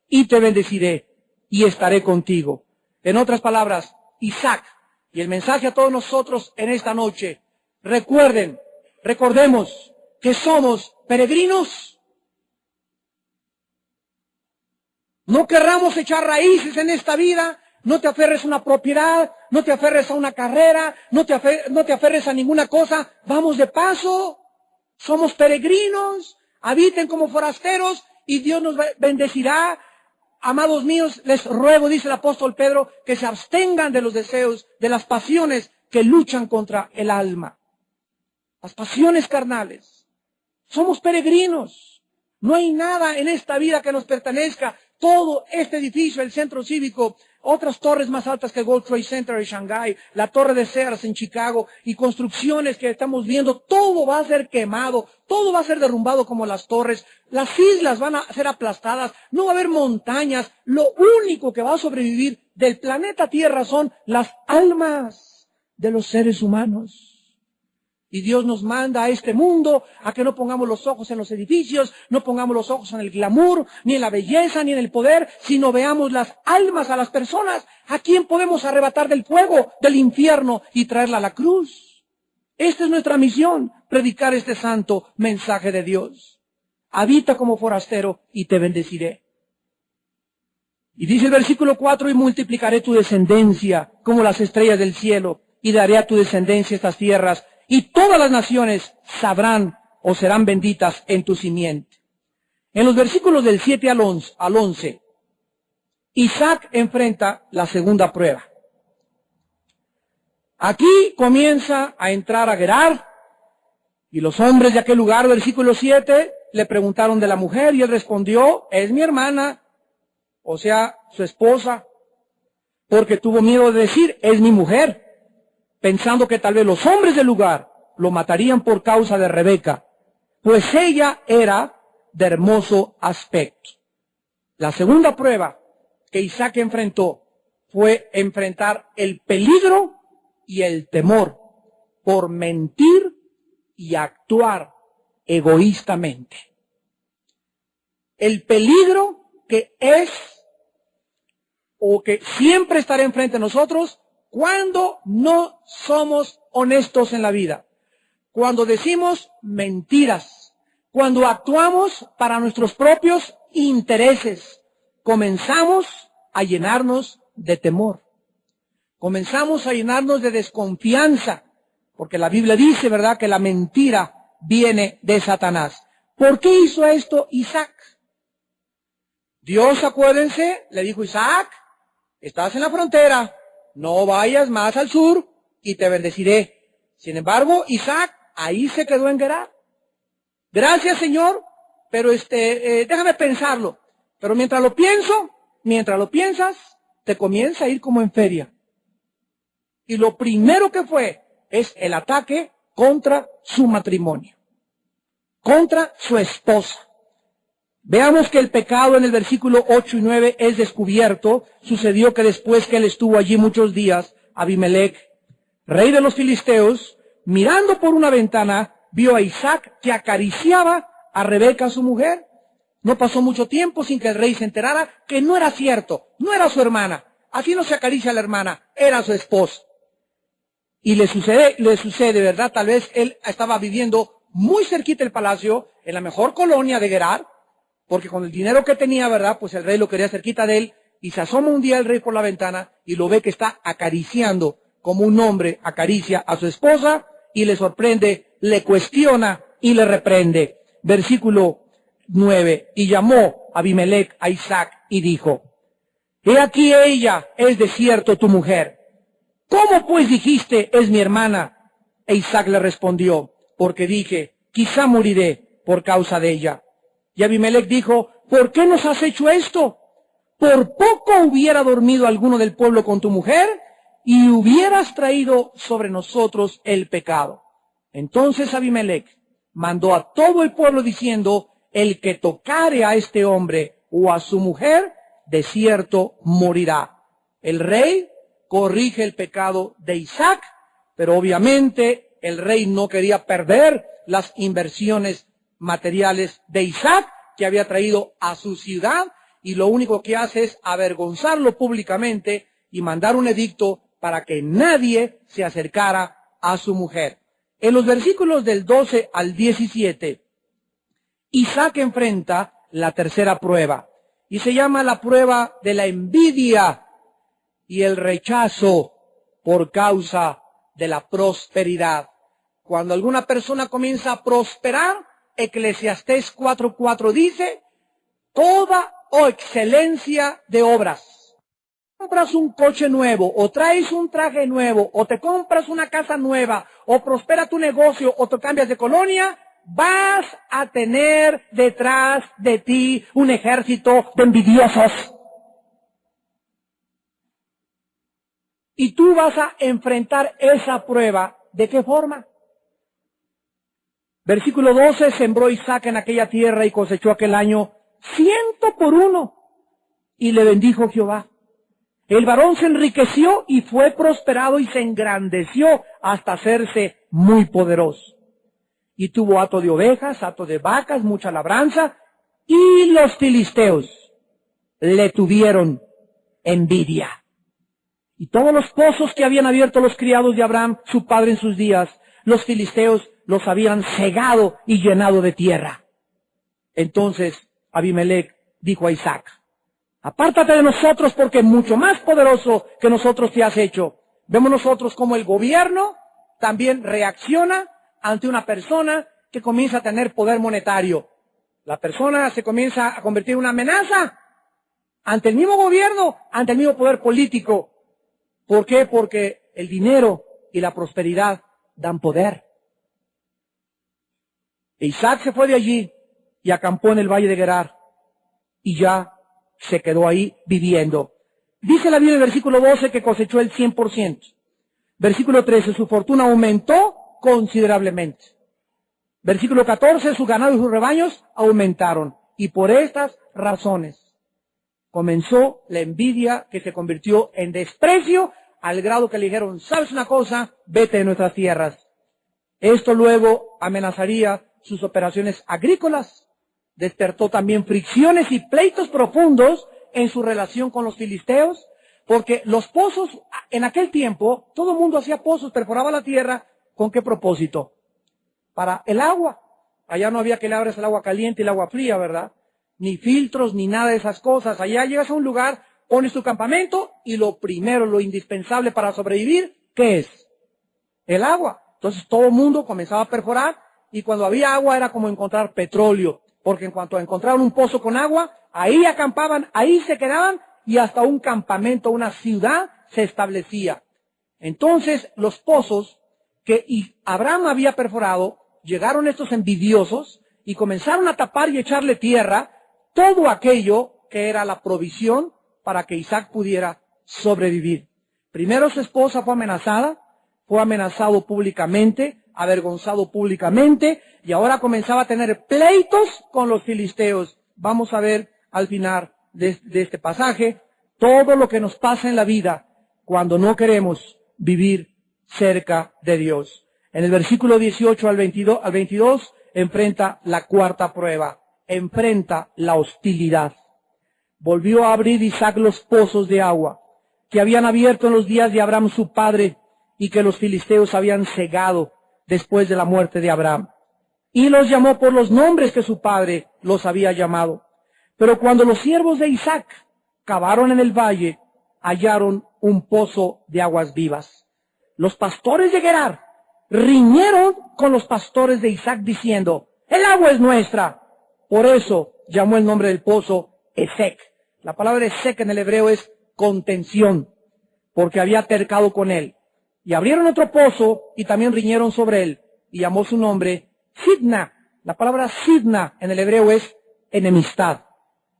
y te bendeciré y estaré contigo. En otras palabras, Isaac, y el mensaje a todos nosotros en esta noche, recordemos que somos peregrinos. No querramos echar raíces en esta vida. No te aferres a una propiedad, no te aferres a una carrera, no te aferres a ninguna cosa. Vamos de paso, somos peregrinos, habiten como forasteros y Dios nos bendecirá. Amados míos, les ruego, dice el apóstol Pedro, que se abstengan de los deseos, de las pasiones que luchan contra el alma. Las pasiones carnales. Somos peregrinos. No hay nada en esta vida que nos pertenezca. Todo este edificio, el centro cívico, otras torres más altas que el World Trade Center en Shanghái, la torre de Sears en Chicago y construcciones que estamos viendo, todo va a ser quemado, todo va a ser derrumbado como las torres, las islas van a ser aplastadas, no va a haber montañas, lo único que va a sobrevivir del planeta Tierra son las almas de los seres humanos. Y Dios nos manda a este mundo a que no pongamos los ojos en los edificios, no pongamos los ojos en el glamour, ni en la belleza, ni en el poder, sino veamos las almas a las personas a quien podemos arrebatar del fuego, del infierno y traerla a la cruz. Esta es nuestra misión, predicar este santo mensaje de Dios. Habita como forastero y te bendeciré. Y dice el versículo 4, y multiplicaré tu descendencia como las estrellas del cielo, y daré a tu descendencia estas tierras, y todas las naciones sabrán o serán benditas en tu simiente. En los versículos del 7 al 11, Isaac enfrenta la segunda prueba. Aquí comienza a entrar a Gerar, y los hombres de aquel lugar, versículo 7, le preguntaron de la mujer, y él respondió, es mi hermana, o sea, su esposa, porque tuvo miedo de decir, es mi mujer, pensando que tal vez los hombres del lugar lo matarían por causa de Rebeca, pues ella era de hermoso aspecto. La segunda prueba que Isaac enfrentó fue enfrentar el peligro y el temor por mentir y actuar egoístamente. El peligro que es o que siempre estará enfrente de nosotros cuando no somos honestos en la vida, cuando decimos mentiras, cuando actuamos para nuestros propios intereses, comenzamos a llenarnos de temor, comenzamos a llenarnos de desconfianza, porque la Biblia dice, ¿verdad?, que la mentira viene de Satanás. ¿Por qué hizo esto Isaac? Dios, acuérdense, le dijo, Isaac, estás en la frontera, no vayas más al sur y te bendeciré. Sin embargo, Isaac ahí se quedó en Gerar. Gracias, Señor, pero déjame pensarlo. Pero mientras lo piensas, te comienza a ir como en feria. Y lo primero que fue es el ataque contra su matrimonio, contra su esposa. Veamos que el pecado en el versículo 8 y 9 es descubierto. Sucedió que después que él estuvo allí muchos días, Abimelech, rey de los filisteos, mirando por una ventana, vio a Isaac que acariciaba a Rebeca, su mujer. No pasó mucho tiempo sin que el rey se enterara que no era cierto, no era su hermana. Así no se acaricia a la hermana, era su esposa. Y le sucede, ¿verdad? Tal vez él estaba viviendo muy cerquita del palacio, en la mejor colonia de Gerar, porque con el dinero que tenía, ¿verdad?, pues el rey lo quería cerquita de él, y se asoma un día el rey por la ventana y lo ve que está acariciando, como un hombre acaricia a su esposa, y le sorprende, le cuestiona y le reprende. Versículo 9, y llamó Abimelech a Isaac y dijo, he aquí ella es de cierto tu mujer. ¿Cómo pues dijiste, es mi hermana? E Isaac le respondió, porque dije, quizá moriré por causa de ella. Y Abimelech dijo, ¿por qué nos has hecho esto? Por poco hubiera dormido alguno del pueblo con tu mujer y hubieras traído sobre nosotros el pecado. Entonces Abimelech mandó a todo el pueblo diciendo, el que tocare a este hombre o a su mujer, de cierto morirá. El rey corrige el pecado de Isaac, pero obviamente el rey no quería perder las inversiones materiales de Isaac que había traído a su ciudad, y lo único que hace es avergonzarlo públicamente y mandar un edicto para que nadie se acercara a su mujer. En los versículos del 12 al 17, Isaac enfrenta la tercera prueba, y se llama la prueba de la envidia y el rechazo por causa de la prosperidad. Cuando alguna persona comienza a prosperar, Eclesiastés 4:4 dice, toda excelencia de obras. Compras un coche nuevo, o traes un traje nuevo, o te compras una casa nueva, o prospera tu negocio, o te cambias de colonia, vas a tener detrás de ti un ejército de envidiosos. Y tú vas a enfrentar esa prueba. ¿De qué forma? Versículo 12, sembró Isaac en aquella tierra y cosechó aquel año 100 por 1. Y le bendijo Jehová. El varón se enriqueció y fue prosperado y se engrandeció hasta hacerse muy poderoso. Y tuvo hato de ovejas, hato de vacas, mucha labranza, y los filisteos le tuvieron envidia. Y todos los pozos que habían abierto los criados de Abraham, su padre en sus días, los filisteos los habían cegado y llenado de tierra. Entonces Abimelech dijo a Isaac, apártate de nosotros porque mucho más poderoso que nosotros te has hecho. Vemos nosotros como el gobierno también reacciona ante una persona que comienza a tener poder monetario. La persona se comienza a convertir en una amenaza ante el mismo gobierno, ante el mismo poder político. ¿Por qué? Porque el dinero y la prosperidad dan poder. Isaac se fue de allí y acampó en el valle de Gerar y ya se quedó ahí viviendo. Dice la Biblia en el versículo 12 que cosechó el 100%. Versículo 13, su fortuna aumentó considerablemente. Versículo 14, su ganado y sus rebaños aumentaron. Y por estas razones comenzó la envidia que se convirtió en desprecio al grado que le dijeron, ¿sabes una cosa? Vete de nuestras tierras. Esto luego amenazaría sus operaciones agrícolas. Despertó también fricciones y pleitos profundos en su relación con los filisteos, porque los pozos, en aquel tiempo, todo el mundo hacía pozos, perforaba la tierra, ¿con qué propósito? Para el agua. Allá no había que le abres el agua caliente y el agua fría, ¿verdad? Ni filtros, ni nada de esas cosas. Allá llegas a un lugar, pones tu campamento, y lo primero, lo indispensable para sobrevivir, ¿qué es? El agua. Entonces todo el mundo comenzaba a perforar, y cuando había agua era como encontrar petróleo, porque en cuanto encontraron un pozo con agua, ahí acampaban, ahí se quedaban, y hasta un campamento, una ciudad se establecía. Entonces los pozos que Abraham había perforado, llegaron estos envidiosos y comenzaron a tapar y echarle tierra todo aquello que era la provisión para que Isaac pudiera sobrevivir. Primero su esposa fue amenazada, fue amenazado públicamente, avergonzado públicamente, y ahora comenzaba a tener pleitos con los filisteos. Vamos a ver al final de este pasaje todo lo que nos pasa en la vida cuando no queremos vivir cerca de Dios. En el versículo 18 al 22 enfrenta la cuarta prueba, enfrenta la hostilidad. Volvió a abrir Isaac los pozos de agua que habían abierto en los días de Abraham su padre y que los filisteos habían cegado después de la muerte de Abraham. Y los llamó por los nombres que su padre los había llamado. Pero cuando los siervos de Isaac cavaron en el valle, hallaron un pozo de aguas vivas. Los pastores de Gerar riñeron con los pastores de Isaac diciendo, el agua es nuestra. Por eso llamó el nombre del pozo Esek. La palabra Esek en el hebreo es contención, porque había tercado con él. Y abrieron otro pozo y también riñeron sobre él, y llamó su nombre Sidna. La palabra Sidna en el hebreo es enemistad.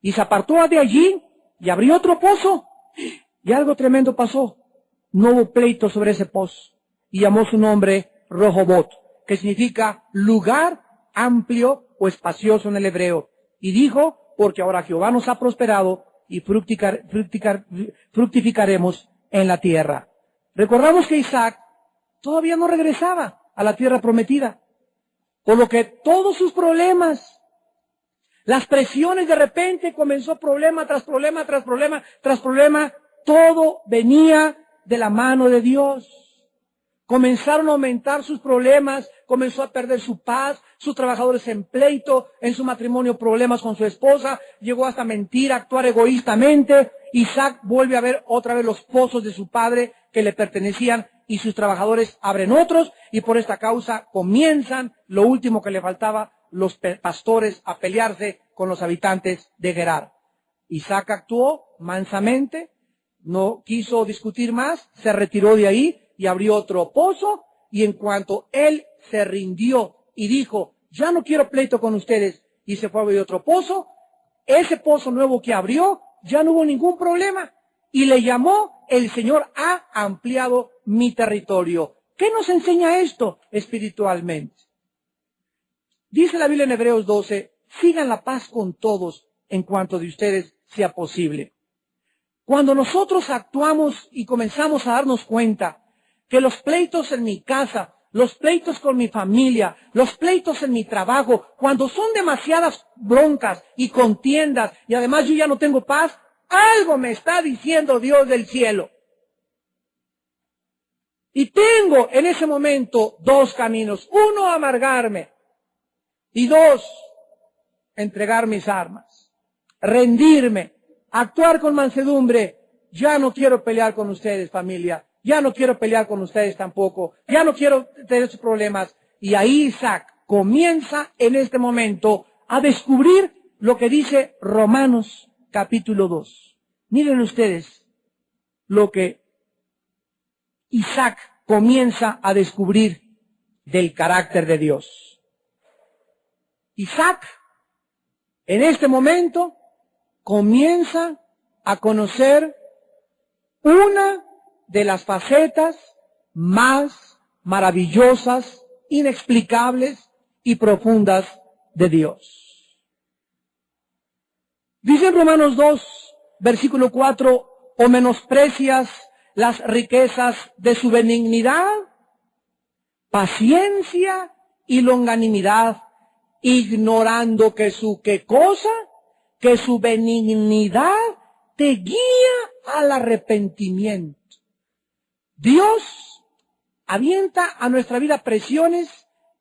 Y se apartó de allí y abrió otro pozo. Y algo tremendo pasó. No hubo pleito sobre ese pozo. Y llamó su nombre Rehobot, que significa lugar amplio o espacioso en el hebreo. Y dijo, porque ahora Jehová nos ha prosperado y fructificaremos en la tierra. Recordamos que Isaac todavía no regresaba a la tierra prometida. Por lo que todos sus problemas, las presiones, de repente comenzó problema tras problema, tras problema, tras problema. Todo venía de la mano de Dios. Comenzaron a aumentar sus problemas, comenzó a perder su paz, sus trabajadores en pleito, en su matrimonio problemas con su esposa, llegó hasta mentir, actuar egoístamente. Isaac vuelve a ver otra vez los pozos de su padre que le pertenecían y sus trabajadores abren otros, y por esta causa comienzan lo último que le faltaba, los pastores, a pelearse con los habitantes de Gerar. Isaac actuó mansamente, no quiso discutir más, se retiró de ahí y abrió otro pozo, y en cuanto él se rindió y dijo, ya no quiero pleito con ustedes, y se fue a abrir otro pozo, ese pozo nuevo que abrió, ya no hubo ningún problema, y le llamó, el Señor ha ampliado mi territorio. ¿Qué nos enseña esto espiritualmente? Dice la Biblia en Hebreos 12, sigan la paz con todos en cuanto de ustedes sea posible. Cuando nosotros actuamos y comenzamos a darnos cuenta que los pleitos en mi casa, los pleitos con mi familia, los pleitos en mi trabajo, cuando son demasiadas broncas y contiendas y además yo ya no tengo paz, algo me está diciendo Dios del cielo. Y tengo en ese momento dos caminos. Uno, amargarme. Y dos, entregar mis armas. Rendirme. Actuar con mansedumbre. Ya no quiero pelear con ustedes, familia. Ya no quiero pelear con ustedes tampoco. Ya no quiero tener sus problemas. Y ahí Isaac comienza en este momento a descubrir lo que dice Romanos capítulo 2. Miren ustedes lo que Isaac comienza a descubrir del carácter de Dios. Isaac, en este momento, comienza a conocer una de las facetas más maravillosas, inexplicables y profundas de Dios. Dice en Romanos 2, versículo 4, ¿o menosprecias las riquezas de su benignidad, paciencia y longanimidad, ignorando que su ¿qué cosa? Que su benignidad te guía al arrepentimiento. Dios avienta a nuestra vida presiones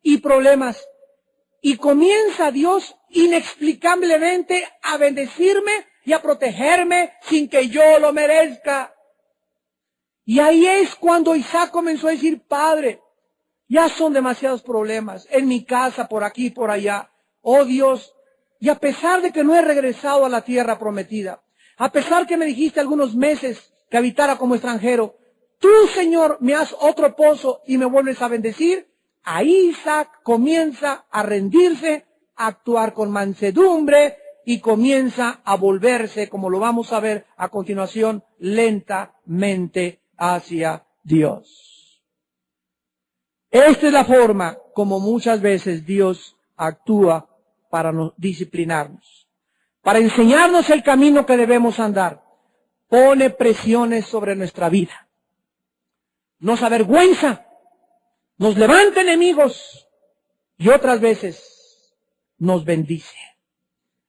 y problemas, y comienza Dios inexplicablemente a bendecirme y a protegerme sin que yo lo merezca. Y ahí es cuando Isaac comenzó a decir, Padre, ya son demasiados problemas en mi casa, por aquí, por allá. Oh Dios, y a pesar de que no he regresado a la tierra prometida, a pesar que me dijiste algunos meses que habitara como extranjero, tú, Señor, me das otro pozo y me vuelves a bendecir. Ahí Isaac comienza a rendirse, a actuar con mansedumbre y comienza a volverse, como lo vamos a ver a continuación, lentamente hacia Dios. Esta es la forma como muchas veces Dios actúa para disciplinarnos, para enseñarnos el camino que debemos andar. Pone presiones sobre nuestra vida, nos avergüenza, nos levanta enemigos y otras veces nos bendice.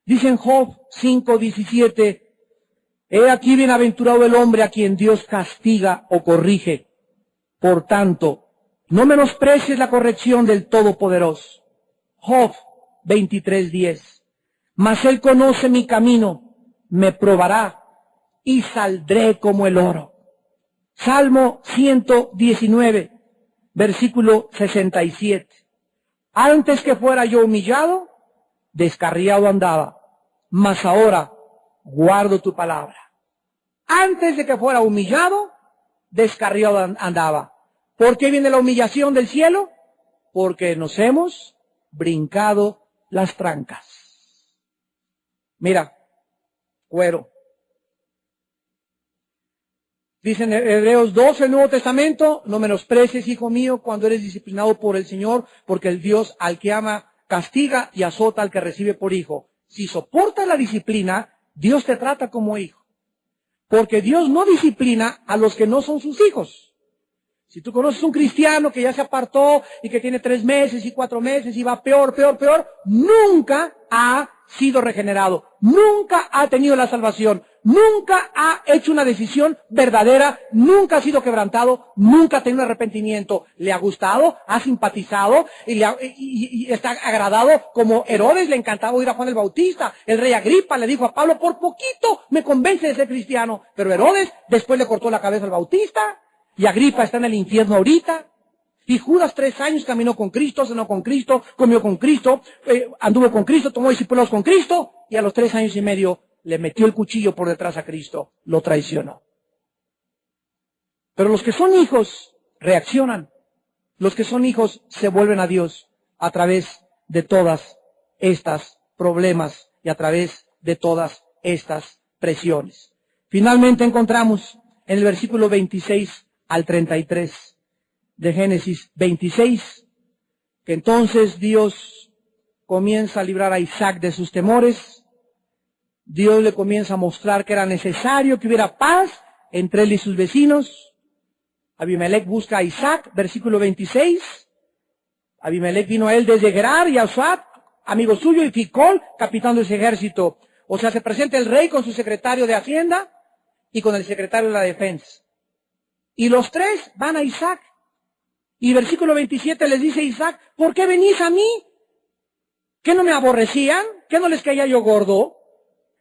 Dice en Job 5:17, he aquí bienaventurado el hombre a quien Dios castiga o corrige. Por tanto, no menosprecies la corrección del Todopoderoso. Job 23:10, mas él conoce mi camino, me probará y saldré como el oro. Salmo 119, versículo 67. Antes que fuera yo humillado, descarriado andaba, mas ahora guardo tu palabra. Antes de que fuera humillado, descarriado andaba. ¿Por qué viene la humillación del cielo? Porque nos hemos brincado las trancas. Mira, cuero. Dice en Hebreos 12, el Nuevo Testamento, no menosprecies, hijo mío, cuando eres disciplinado por el Señor, porque el Dios al que ama castiga y azota al que recibe por hijo. Si soportas la disciplina, Dios te trata como hijo. Porque Dios no disciplina a los que no son sus hijos. Si tú conoces un cristiano que ya se apartó y que tiene 3 meses y 4 meses y va peor, nunca ha sido regenerado, nunca ha tenido la salvación, nunca ha hecho una decisión verdadera, nunca ha sido quebrantado, nunca ha tenido arrepentimiento. Le ha gustado, ha simpatizado y está agradado, como Herodes le encantaba oír a Juan el Bautista. El rey Agripa le dijo a Pablo, por poquito me convence de ser cristiano, pero Herodes después le cortó la cabeza al Bautista. Y Agripa está en el infierno ahorita. Y Judas 3 años caminó con Cristo, cenó con Cristo, comió con Cristo, anduvo con Cristo, tomó discípulos con Cristo. Y a los 3 años y medio le metió el cuchillo por detrás a Cristo. Lo traicionó. Pero los que son hijos reaccionan. Los que son hijos se vuelven a Dios a través de todas estas problemas y a través de todas estas presiones. Finalmente encontramos en el versículo 26 al 33 de Génesis 26, que entonces Dios comienza a librar a Isaac de sus temores. Dios le comienza a mostrar que era necesario que hubiera paz entre él y sus vecinos. Abimelech busca a Isaac, versículo 26. Abimelech vino a él desde Gerar y Asad, amigo suyo, y Ficol, capitán de ese ejército. O sea, se presenta el rey con su secretario de Hacienda y con el secretario de la Defensa. Y los 3 van a Isaac. Y versículo 27 les dice Isaac, ¿por qué venís a mí? ¿Qué no me aborrecían? ¿Qué no les caía yo gordo?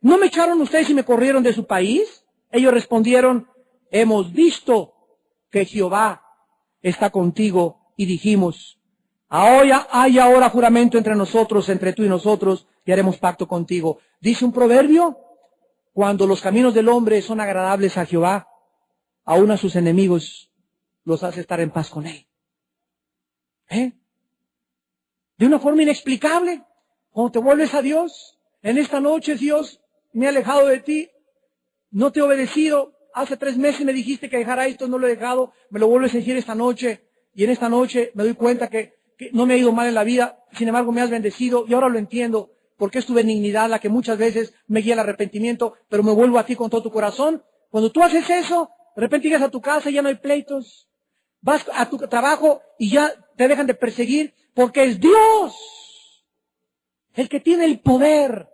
¿No me echaron ustedes y me corrieron de su país? Ellos respondieron, hemos visto que Jehová está contigo. Y dijimos, ahora hay ahora juramento entre nosotros, entre tú y nosotros, y haremos pacto contigo. Dice un proverbio, cuando los caminos del hombre son agradables a Jehová, aún a sus enemigos los hace estar en paz con él. De una forma inexplicable, cuando te vuelves a Dios, en esta noche, Dios, me he alejado de ti, no te he obedecido, hace 3 meses me dijiste que dejara esto, no lo he dejado, me lo vuelves a decir esta noche, y en esta noche me doy cuenta que no me ha ido mal en la vida, sin embargo me has bendecido, y ahora lo entiendo, porque es tu benignidad la que muchas veces me guía al arrepentimiento, pero me vuelvo a ti con todo tu corazón. Cuando tú haces eso, de repente llegas a tu casa y ya no hay pleitos. Vas a tu trabajo y ya te dejan de perseguir porque es Dios el que tiene el poder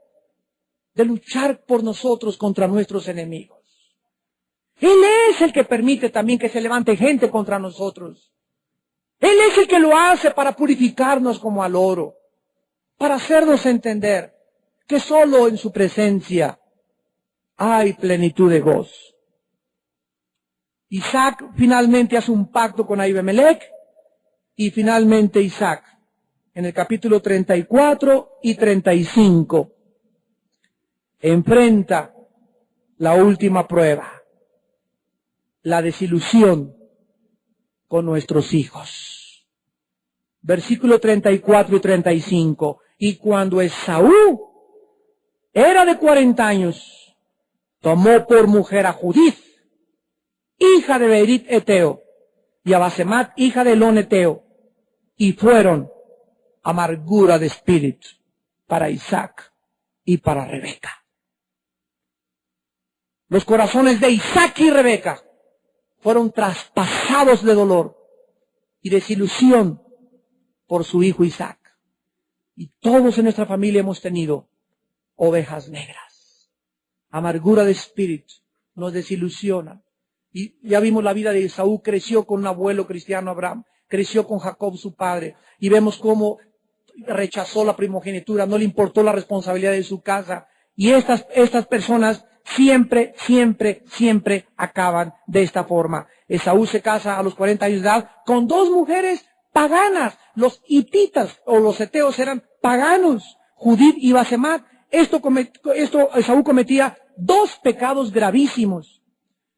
de luchar por nosotros contra nuestros enemigos. Él es el que permite también que se levante gente contra nosotros. Él es el que lo hace para purificarnos como al oro, para hacernos entender que solo en su presencia hay plenitud de gozo. Isaac finalmente hace un pacto con Abimelech y finalmente Isaac, en el capítulo 34 y 35, enfrenta la última prueba, la desilusión con nuestros hijos. Versículo 34 y 35, y cuando Esaú era de 40 años, tomó por mujer a Judith, hija de Berit Eteo, y a Basemat, hija de Elón Eteo, y fueron amargura de espíritu para Isaac y para Rebeca. Los corazones de Isaac y Rebeca fueron traspasados de dolor y desilusión por su hijo Isaac. Y todos en nuestra familia hemos tenido ovejas negras. Amargura de espíritu, nos desilusiona. Y ya vimos la vida de Esaú, creció con un abuelo cristiano, Abraham, creció con Jacob su padre, y vemos cómo rechazó la primogenitura, no le importó la responsabilidad de su casa, y estas personas siempre acaban de esta forma. Esaú se casa a los 40 años de edad con 2 mujeres paganas, los hititas o los eteos eran paganos, Judith y Basemat. Esaú cometía 2 pecados gravísimos.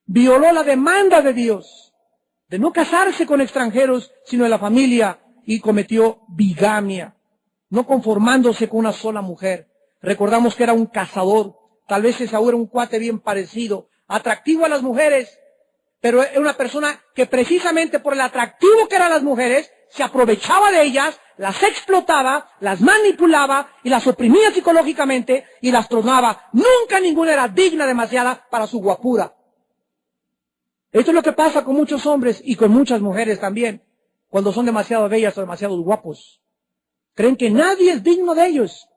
Violó la demanda de Dios de no casarse con extranjeros, sino de la familia, y cometió bigamia, no conformándose con una sola mujer. Recordamos que era un cazador. Tal vez Esaú era un cuate bien parecido, atractivo a las mujeres, pero era una persona que precisamente por el atractivo que eran las mujeres, se aprovechaba de ellas, las explotaba, las manipulaba y las oprimía psicológicamente y las tronaba. Nunca ninguna era digna demasiada para su guapura. Esto es lo que pasa con muchos hombres y con muchas mujeres también, cuando son demasiado bellas o demasiado guapos. Creen que nadie es digno de ellos.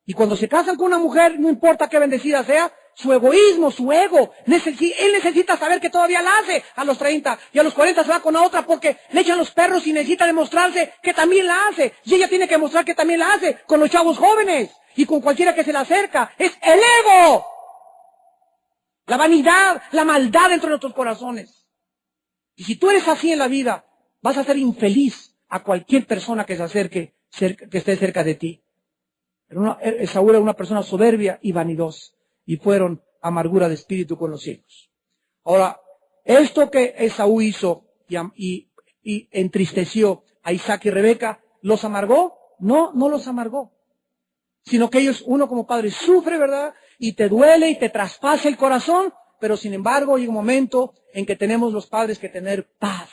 Y cuando se casan con una mujer, no importa qué bendecida sea, su egoísmo, su ego, él necesita saber que todavía la hace a los 30 y a los 40 se va con la otra porque le echan los perros y necesita demostrarse que también la hace. Y ella tiene que mostrar que también la hace con los chavos jóvenes y con cualquiera que se le acerca. Es el ego, la vanidad, la maldad dentro de nuestros corazones. Y si tú eres así en la vida, vas a ser infeliz a cualquier persona que se acerque, que esté cerca de ti. Esaú era una persona soberbia y vanidosa, y fueron amargura de espíritu con los hijos. Ahora, esto que Esaú hizo y entristeció a Isaac y Rebeca, ¿los amargó? No, no los amargó. Sino que ellos, uno como padre, sufre, ¿verdad? Y te duele y te traspasa el corazón, pero sin embargo hay un momento en que tenemos los padres que tener paz.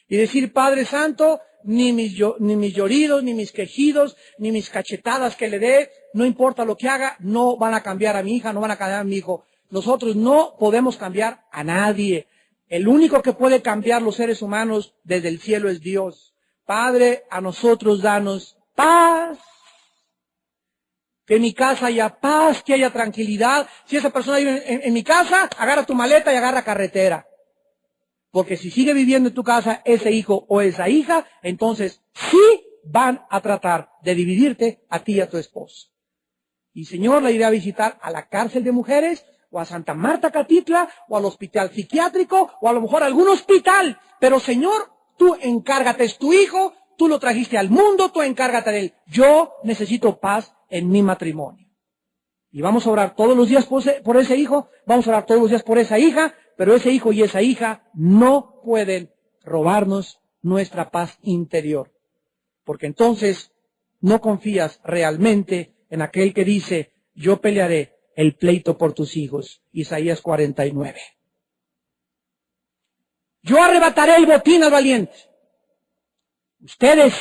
Y decir, Padre Santo, ni mis lloridos, ni mis quejidos, ni mis cachetadas que le dé, no importa lo que haga, no van a cambiar a mi hija, no van a cambiar a mi hijo. Nosotros no podemos cambiar a nadie. El único que puede cambiar los seres humanos desde el cielo es Dios. Padre, a nosotros danos paz. Que en mi casa haya paz, que haya tranquilidad. Si esa persona vive en mi casa, agarra tu maleta y agarra carretera. Porque si sigue viviendo en tu casa ese hijo o esa hija, entonces sí van a tratar de dividirte a ti y a tu esposo. Y Señor, la iré a visitar a la cárcel de mujeres, o a Santa Marta Catitla, o al hospital psiquiátrico, o a lo mejor a algún hospital. Pero Señor, tú encárgate, es tu hijo, tú lo trajiste al mundo, tú encárgate de él. Yo necesito paz en mi matrimonio. Y vamos a orar todos los días por ese hijo, vamos a orar todos los días por esa hija, pero ese hijo y esa hija no pueden robarnos nuestra paz interior. Porque entonces no confías realmente en aquel que dice, yo pelearé el pleito por tus hijos. Isaías 49. Yo arrebataré el botín al valiente. Ustedes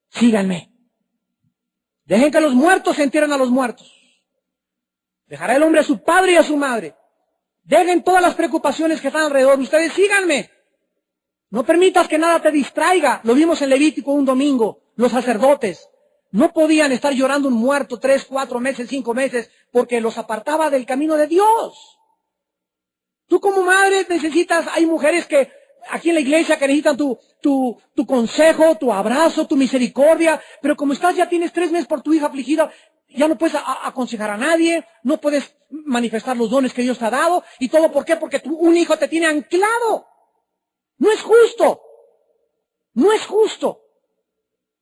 síganme. Dejen que los muertos se entierren a los muertos. Dejará el hombre a su padre y a su madre. Dejen todas las preocupaciones que están alrededor. Ustedes síganme. No permitas que nada te distraiga. Lo vimos en Levítico un domingo. Los sacerdotes no podían estar llorando un muerto 3, 4 meses, 5 meses, porque los apartaba del camino de Dios. Tú como madre necesitas, hay mujeres que aquí en la iglesia que necesitan tu consejo, tu abrazo, tu misericordia, pero como estás ya tienes 3 meses por tu hija afligida, ya no puedes aconsejar a nadie, no puedes manifestar los dones que Dios te ha dado, y todo ¿por qué? Porque un hijo te tiene anclado. No es justo. No es justo.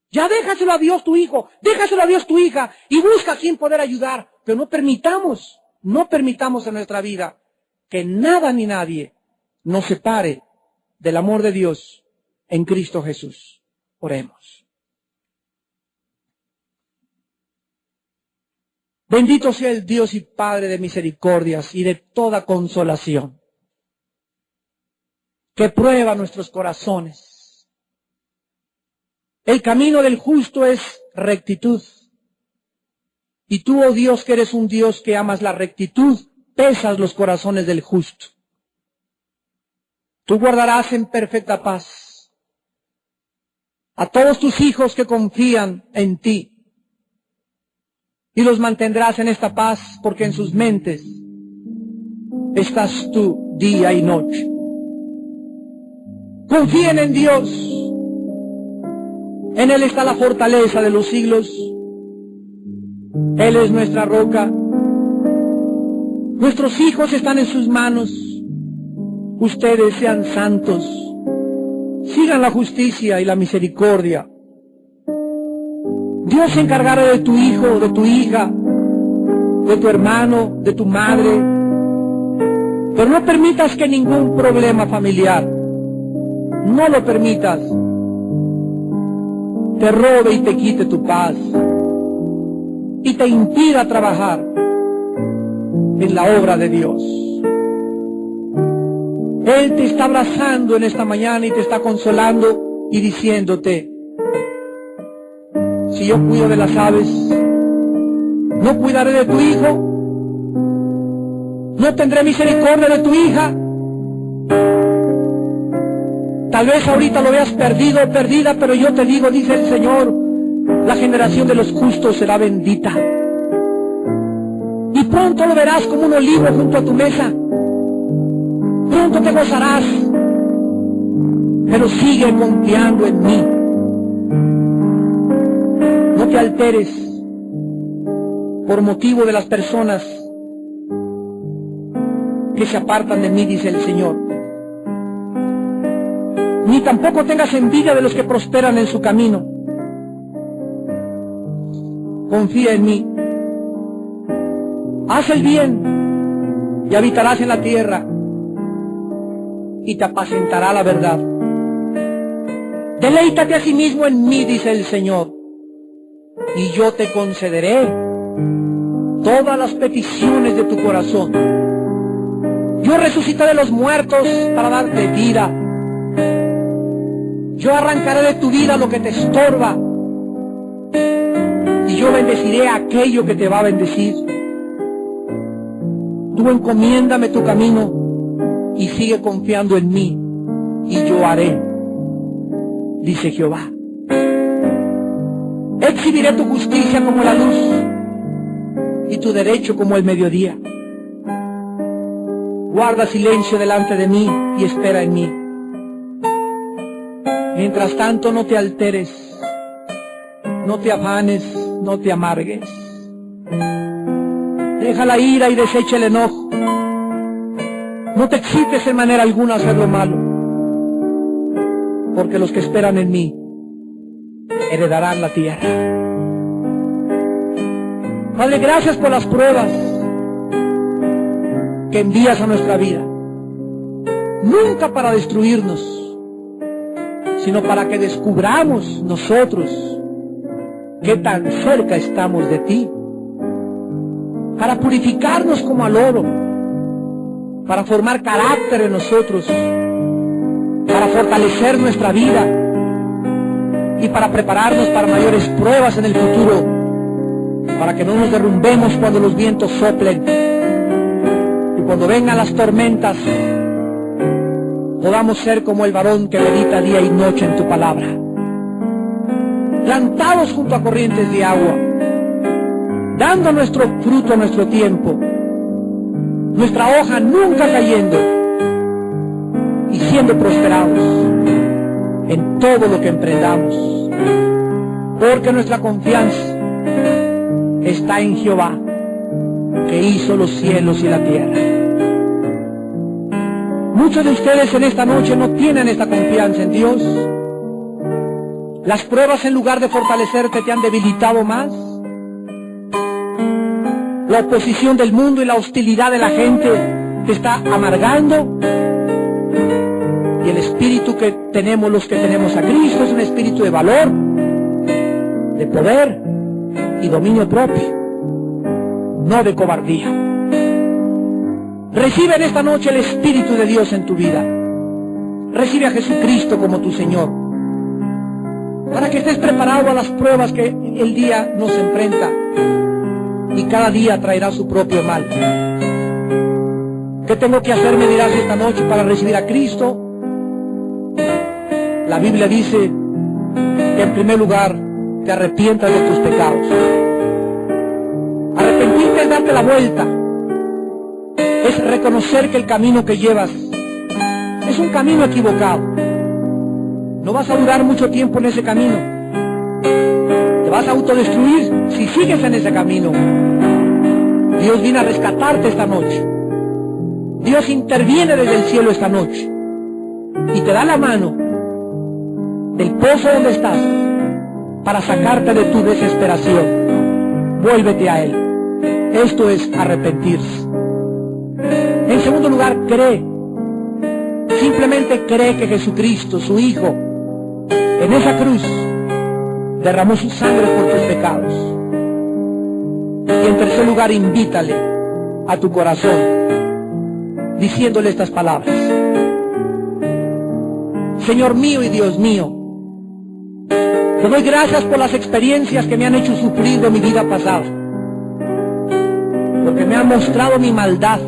Ya déjaselo a Dios tu hijo, déjaselo a Dios tu hija, y busca a quien poder ayudar, pero no permitamos en nuestra vida que nada ni nadie nos separe del amor de Dios en Cristo Jesús. Oremos. Bendito sea el Dios y Padre de misericordias y de toda consolación, que prueba nuestros corazones. El camino del justo es rectitud. Y tú, oh Dios, que eres un Dios que amas la rectitud, pesas los corazones del justo. Tú guardarás en perfecta paz a todos tus hijos que confían en ti. Y los mantendrás en esta paz porque en sus mentes estás tú día y noche. Confíen en Dios. En Él está la fortaleza de los siglos. Él es nuestra roca. Nuestros hijos están en sus manos. Ustedes sean santos. Sigan la justicia y la misericordia. Dios se encargará de tu hijo, de tu hija, de tu hermano, de tu madre. Pero no permitas que ningún problema familiar, no lo permitas, te robe y te quite tu paz. y te impida trabajar en la obra de Dios. Él te está abrazando en esta mañana y te está consolando y diciéndote: si yo cuido de las aves, ¿no cuidaré de tu hijo? ¿No tendré misericordia de tu hija? Tal vez ahorita lo veas perdido o perdida, pero yo te digo, dice el Señor, la generación de los justos será bendita. Y pronto lo verás como un olivo junto a tu mesa. Pronto te gozarás, pero sigue confiando en mí. No te alteres por motivo de las personas que se apartan de mí, dice el Señor. Ni tampoco tengas envidia de los que prosperan en su camino. Confía en mí. Haz el bien y habitarás en la tierra y te apacentará la verdad. Deleítate a sí mismo en mí, dice el Señor, y yo te concederé todas las peticiones de tu corazón. Yo resucitaré de los muertos para darte vida. Yo arrancaré de tu vida lo que te estorba, y yo bendeciré a aquello que te va a bendecir. Tú encomiéndame tu camino y sigue confiando en mí, y yo haré, dice Jehová. Exhibiré tu justicia como la luz y tu derecho como el mediodía. Guarda silencio delante de mí y espera en mí. Mientras tanto, no te alteres, no te afanes, no te amargues. Deja la ira y desecha el enojo. No te excites en manera alguna a hacer lo malo, porque los que esperan en mí heredarán la tierra. Padre, gracias por las pruebas que envías a nuestra vida, nunca para destruirnos, sino para que descubramos nosotros qué tan cerca estamos de ti, para purificarnos como al oro, para formar carácter en nosotros, para fortalecer nuestra vida y para prepararnos para mayores pruebas en el futuro, para que no nos derrumbemos cuando los vientos soplen y cuando vengan las tormentas podamos ser como el varón que medita día y noche en tu palabra, plantados junto a corrientes de agua, dando nuestro fruto a nuestro tiempo, nuestra hoja nunca cayendo y siendo prosperados en todo lo que emprendamos, porque nuestra confianza está en Jehová, que hizo los cielos y la tierra. Muchos de ustedes en esta noche no tienen esta confianza en Dios. Las pruebas, en lugar de fortalecerte, te han debilitado más. La oposición del mundo y la hostilidad de la gente te está amargando. Y el espíritu que tenemos los que tenemos a Cristo es un espíritu de valor, de poder y dominio propio, no de cobardía. Recibe en esta noche el Espíritu de Dios en tu vida. Recibe a Jesucristo como tu Señor, para que estés preparado a las pruebas que el día nos enfrenta, y cada día traerá su propio mal. ¿Qué tengo que hacer, me dirás esta noche, para recibir a Cristo? La Biblia dice que en primer lugar te arrepientas de tus pecados. Arrepentirte es darte la vuelta, es reconocer que el camino que llevas es un camino equivocado. No vas a durar mucho tiempo en ese camino, te vas a autodestruir si sigues en ese camino. Dios viene a rescatarte esta noche. Dios interviene desde el cielo esta noche y te da la mano del pozo donde estás para sacarte de tu desesperación. Vuélvete a Él. Esto es arrepentirse. En segundo lugar, cree. Simplemente cree que Jesucristo, su Hijo, en esa cruz derramó su sangre por tus pecados. Y en tercer lugar, invítale a tu corazón, diciéndole estas palabras: Señor mío y Dios mío, te doy gracias por las experiencias que me han hecho sufrir de mi vida pasada, porque me han mostrado mi maldad,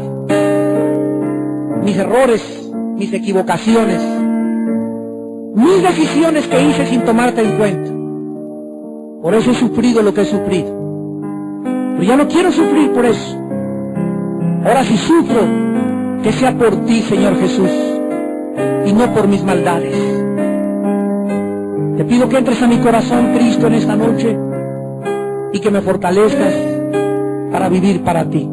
mis errores, mis equivocaciones, mis decisiones que hice sin tomarte en cuenta. Por eso he sufrido lo que he sufrido. Pero ya no quiero sufrir por eso. Ahora si sufro, que sea por ti, Señor Jesús, y no por mis maldades. Te pido que entres a mi corazón, Cristo, en esta noche, y que me fortalezcas para vivir para ti.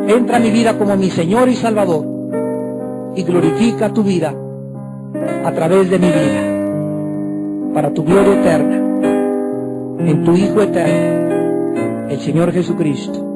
Entra a mi vida como mi Señor y Salvador, y glorifica tu vida a través de mi vida, para tu gloria eterna, en tu Hijo eterno, el Señor Jesucristo.